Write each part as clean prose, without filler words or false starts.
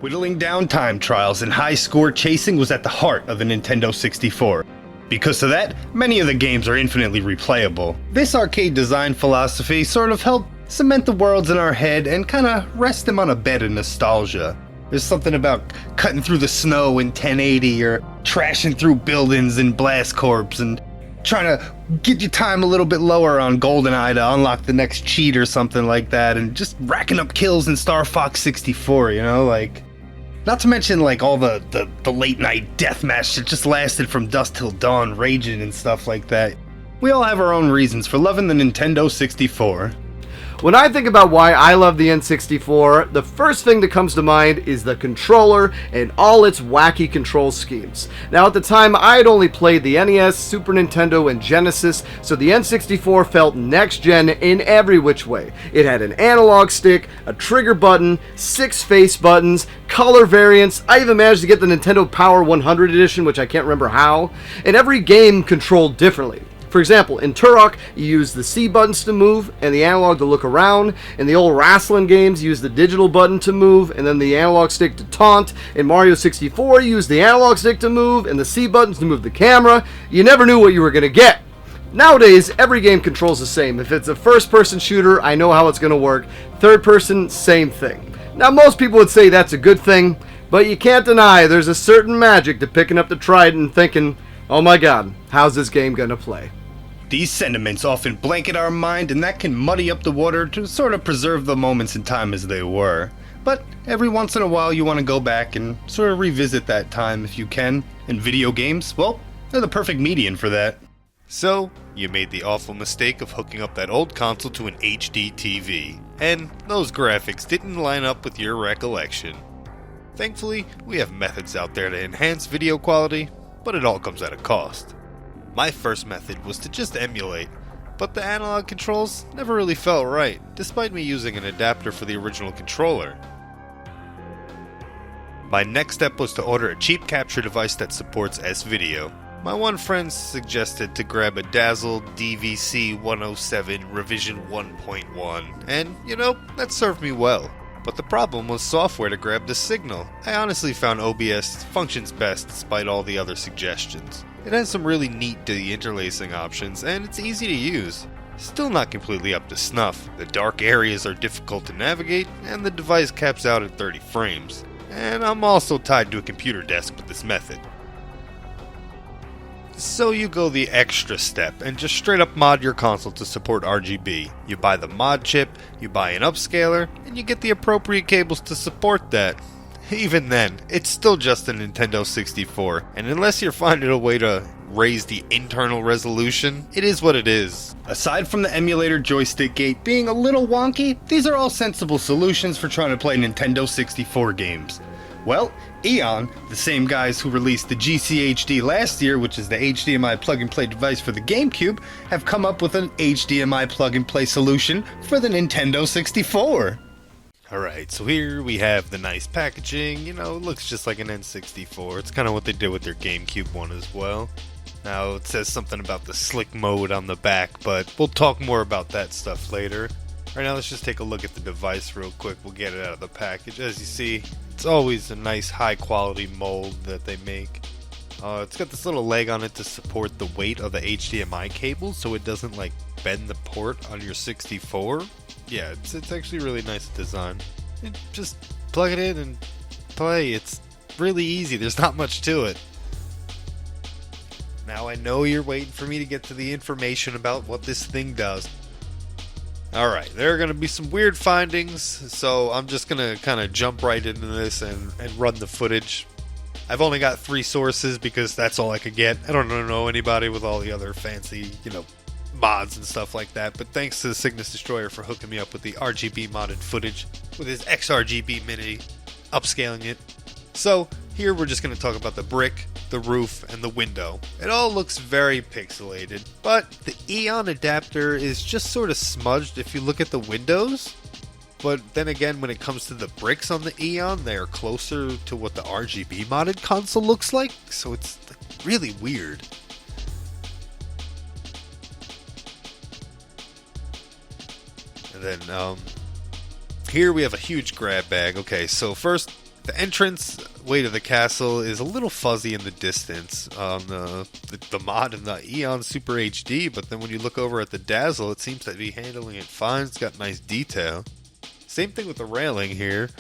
Whittling down time trials and high score chasing was at the heart of the Nintendo 64. Because of that, many of the games are infinitely replayable. This arcade design philosophy sort of helped cement the worlds in our head and kinda rest them on a bed of nostalgia. There's something about cutting through the snow in 1080 or trashing through buildings in Blast Corps and trying to get your time a little bit lower on GoldenEye to unlock the next cheat or something like that, and just racking up kills in Star Fox 64, you know, like... Not to mention, like, all the late night deathmatch that just lasted from dusk till dawn, raging and stuff like that. We all have our own reasons for loving the Nintendo 64. When I think about why I love the N64, the first thing that comes to mind is the controller and all its wacky control schemes. Now at the time, I had only played the NES, Super Nintendo, and Genesis, so the N64 felt next-gen in every which way. It had an analog stick, a trigger button, 6 face buttons, color variants. I even managed to get the Nintendo Power 100 edition, which I can't remember how, and every game controlled differently. For example, in Turok, you use the C buttons to move and the analog to look around. In the old wrestling games, you use the digital button to move and then the analog stick to taunt. In Mario 64, you use the analog stick to move and the C buttons to move the camera. You never knew what you were going to get. Nowadays, every game controls the same. If it's a first-person shooter, I know how it's going to work. Third person, same thing. Now, most people would say that's a good thing, but you can't deny there's a certain magic to picking up the Trident and thinking, oh my god, how's this game going to play? These sentiments often blanket our mind, and that can muddy up the water to sort of preserve the moments in time as they were. But every once in a while you want to go back and sort of revisit that time if you can. And video games, well, they're the perfect medium for that. So, you made the awful mistake of hooking up that old console to an HD TV, and those graphics didn't line up with your recollection. Thankfully, we have methods out there to enhance video quality, but it all comes at a cost. My first method was to just emulate, but the analog controls never really felt right, despite me using an adapter for the original controller. My next step was to order a cheap capture device that supports S-Video. My one friend suggested to grab a Dazzle DVC 107 revision 1.1, and you know, that served me well. But the problem was software to grab the signal. I honestly found OBS functions best despite all the other suggestions. It has some really neat deinterlacing options, and it's easy to use. Still not completely up to snuff. The dark areas are difficult to navigate, and the device caps out at 30 frames. And I'm also tied to a computer desk with this method. So you go the extra step and just straight up mod your console to support RGB. You buy the mod chip, you buy an upscaler, and you get the appropriate cables to support that. Even then, it's still just a Nintendo 64, and unless you're finding a way to raise the internal resolution, it is what it is. Aside from the emulator joystick gate being a little wonky, these are all sensible solutions for trying to play Nintendo 64 games. Well, EON, the same guys who released the GCHD last year, which is the HDMI plug-and-play device for the GameCube, have come up with an HDMI plug-and-play solution for the Nintendo 64. Alright, so here we have the nice packaging. You know, it looks just like an N64. It's kind of what they did with their GameCube one as well. Now, it says something about the slick mode on the back, but we'll talk more about that stuff later. Right now, let's just take a look at the device real quick. We'll get it out of the package. As you see, it's always a nice high-quality mold that they make. It's got this little leg on it to support the weight of the HDMI cable, so it doesn't, like, bend the port on your 64. Yeah, it's actually really nice design. And just plug it in and play. It's really easy. There's not much to it. Now I know you're waiting for me to get to the information about what this thing does. Alright, there are going to be some weird findings, so I'm just going to kind of jump right into this and run the footage. I've only got 3 sources because that's all I could get. I don't know anybody with all the other fancy, mods and stuff like that, but thanks to the Cygnus Destroyer for hooking me up with the RGB modded footage with his XRGB Mini, upscaling it. So, here we're just going to talk about the brick, the roof, and the window. It all looks very pixelated, but the EON adapter is just sort of smudged if you look at the windows. But then again, when it comes to the bricks on the EON, they are closer to what the RGB modded console looks like, so it's really weird. And then, here we have a huge grab bag. Okay, so first The entrance way to the castle is a little fuzzy in the distance on the mod in the EON Super HD, but then when you look over at the Dazzle, it seems to be handling it fine. It's got nice detail. Same thing with the railing here.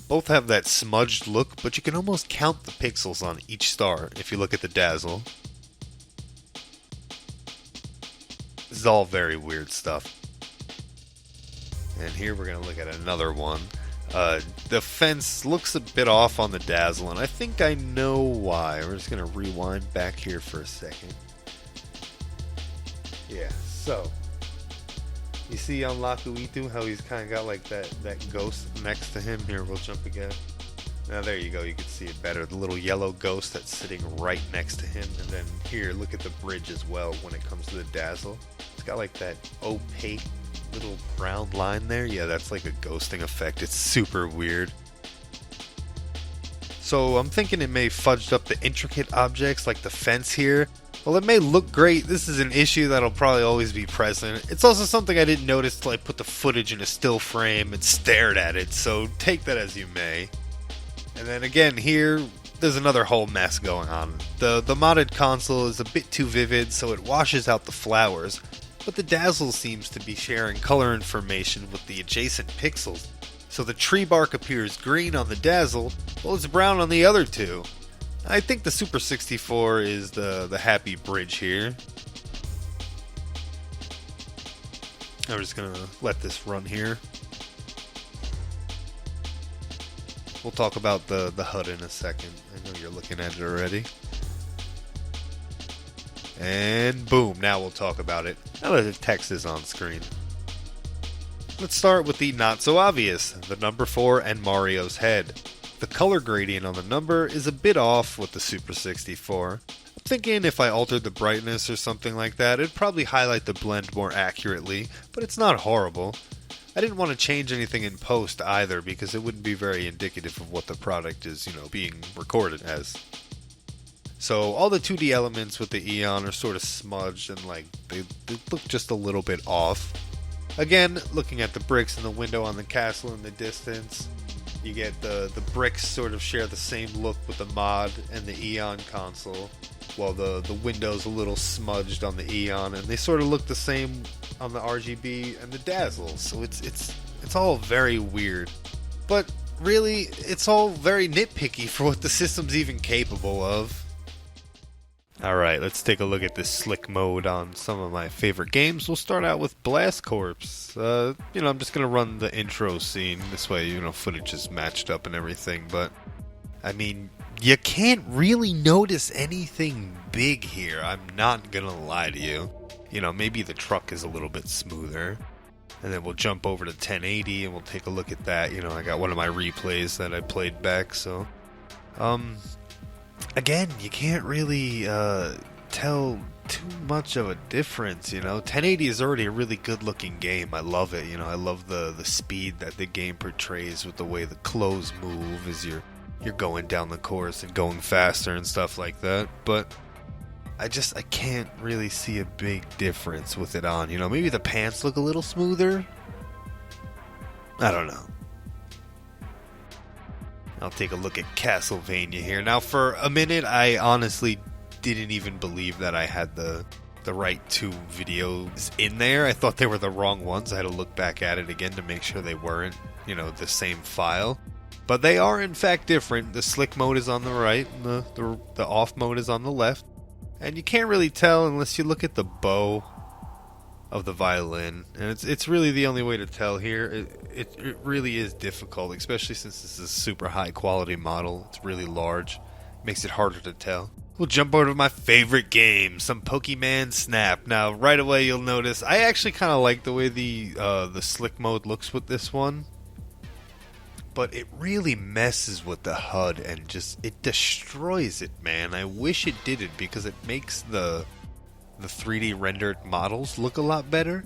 Both have that smudged look, but you can almost count the pixels on each star if you look at the Dazzle. This is all very weird stuff. And here we're going to look at another one. The fence looks a bit off on the Dazzle, and I think I know why. We're just going to rewind back here for a second. Yeah, so you see on Lakuitu how he's kind of got like that ghost next to him? Here, we'll jump again. Now there you go, you can see it better. The little yellow ghost that's sitting right next to him. And then here, look at the bridge as well when it comes to the Dazzle. It's got like that opaque little brown line there. Yeah, that's like a ghosting effect. It's super weird. So I'm thinking it may fudged up the intricate objects like the fence here. Well, it may look great. This is an issue that'll probably always be present. It's also something I didn't notice till I put the footage in a still frame and stared at it, so take that as you may. And then again here, there's another whole mess going on. The modded console is a bit too vivid, so it washes out the flowers, but the Dazzle seems to be sharing color information with the adjacent pixels. So the tree bark appears green on the Dazzle, while it's brown on the other two. I think the Super 64 is the happy bridge here. I'm just gonna let this run here. We'll talk about the HUD in a second. I know you're looking at it already. And boom, now we'll talk about it. Now that the text is on screen. Let's start with the not so obvious, the number 4 and Mario's head. The color gradient on the number is a bit off with the Super 64. I'm thinking if I altered the brightness or something like that, it'd probably highlight the blend more accurately, but it's not horrible. I didn't want to change anything in post either because it wouldn't be very indicative of what the product is, being recorded as. So all the 2D elements with the EON are sort of smudged and they look just a little bit off. Again, looking at the bricks in the window on the castle in the distance, you get the bricks sort of share the same look with the mod and the EON console, while the window's a little smudged on the EON, and they sort of look the same on the RGB and the Dazzle. So it's all very weird. But really, it's all very nitpicky for what the system's even capable of. Alright, let's take a look at this slick mode on some of my favorite games. We'll start out with Blast Corps. I'm just gonna run the intro scene. This way, footage is matched up and everything. But, I mean, you can't really notice anything big here. I'm not gonna lie to you. Maybe the truck is a little bit smoother. And then we'll jump over to 1080 and we'll take a look at that. I got one of my replays that I played back, so... Again, you can't really tell too much of a difference, 1080 is already a really good looking game. I love it, I love the speed that the game portrays with the way the clothes move as you're going down the course and going faster and stuff like that. But I can't really see a big difference with it on. Maybe the pants look a little smoother. I don't know. I'll take a look at Castlevania here. Now, for a minute, I honestly didn't even believe that I had the right 2 videos in there. I thought they were the wrong ones. I had to look back at it again to make sure they weren't, the same file. But they are, in fact, different. The slick mode is on the right, and the off mode is on the left. And you can't really tell unless you look at the bow of the violin, and it's really the only way to tell here. It really is difficult, especially since this is a super high quality model. It's really large, makes it harder to tell. We'll jump over to my favorite game, some Pokemon Snap. Now right away you'll notice I actually kind of like the way the slick mode looks with this one, but it really messes with the HUD and it destroys it, man. I wish it didn't, because it makes the 3D rendered models look a lot better.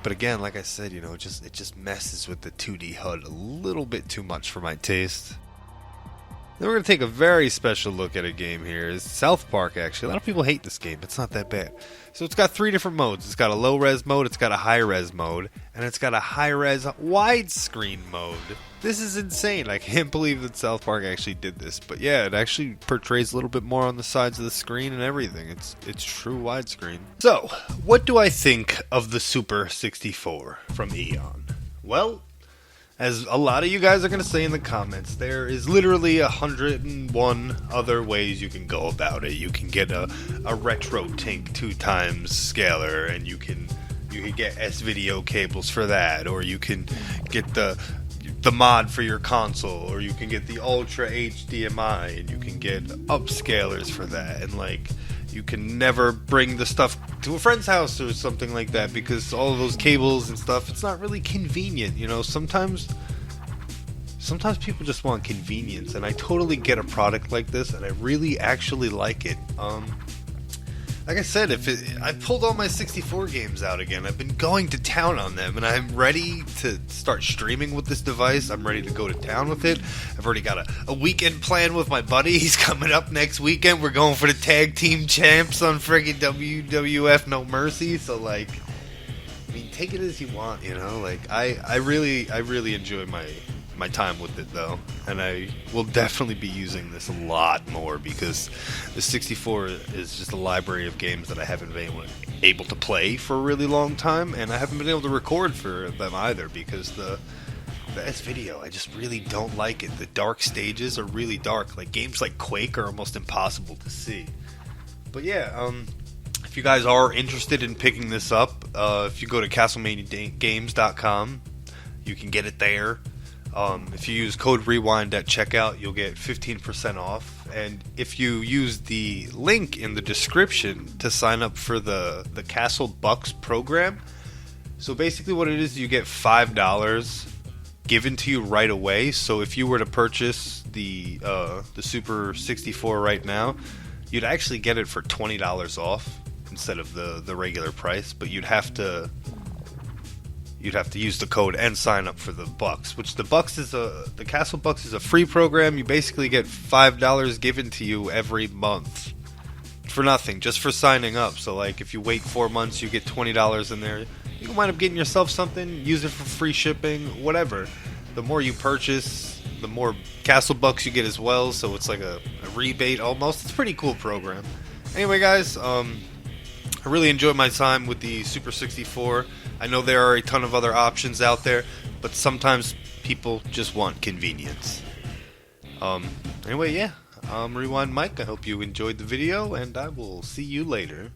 But again, like I said, it just messes with the 2D HUD a little bit too much for my taste. Then we're going to take a very special look at a game here. It's South Park, actually. A lot of people hate this game. It's not that bad. So it's got 3 different modes. It's got a low-res mode, it's got a high-res mode, and it's got a high-res widescreen mode. This is insane. I can't believe that South Park actually did this. But yeah, it actually portrays a little bit more on the sides of the screen and everything. It's true widescreen. So, what do I think of the Super 64 from EON? Well, as a lot of you guys are going to say in the comments, there is literally 101 other ways you can go about it. You can get a retro Tink 2x scaler, and you can get S-video cables for that, or you can get the mod for your console, or you can get the Ultra HDMI, and you can get upscalers for that, and like, you can never bring the stuff to a friend's house or something like that because all of those cables and stuff, it's not really convenient, you know. Sometimes people just want convenience, and I totally get a product like this, and I really actually like it. Like I said, I pulled all my 64 games out again. I've been going to town on them, and I'm ready to start streaming with this device. I'm ready to go to town with it. I've already got a weekend plan with my buddy. He's coming up next weekend. We're going for the tag team champs on friggin' WWF No Mercy. So, like, I mean, take it as you want, you know? Like, I really enjoy my time with it, though, and I will definitely be using this a lot more because the 64 is just a library of games that I haven't been able to play for a really long time, and I haven't been able to record for them either because the S-video, I just really don't like it. The dark stages are really dark. Like, games like Quake are almost impossible to see. But yeah, if you guys are interested in picking this up, if you go to castlemaniagames.com, you can get it there. If you use code REWIND at checkout, you'll get 15% off. And if you use the link in the description to sign up for the Castle Bucks program, so basically what it is, you get $5 given to you right away. So if you were to purchase the Super 64 right now, you'd actually get it for $20 off instead of the regular price, but you'd have to use the code and sign up for the Bucks, which the Castle Bucks is a free program. You basically get $5 given to you every month for nothing, just for signing up. So like, if you wait 4 months, you get $20 in there. You can wind up getting yourself something, use it for free shipping, whatever. The more you purchase, the more Castle Bucks you get as well, so it's like a rebate almost. It's a pretty cool program. Anyway, guys, I really enjoyed my time with the Super 64. I know there are a ton of other options out there, but sometimes people just want convenience. Anyway, yeah, Rewind Mike. I hope you enjoyed the video, and I will see you later.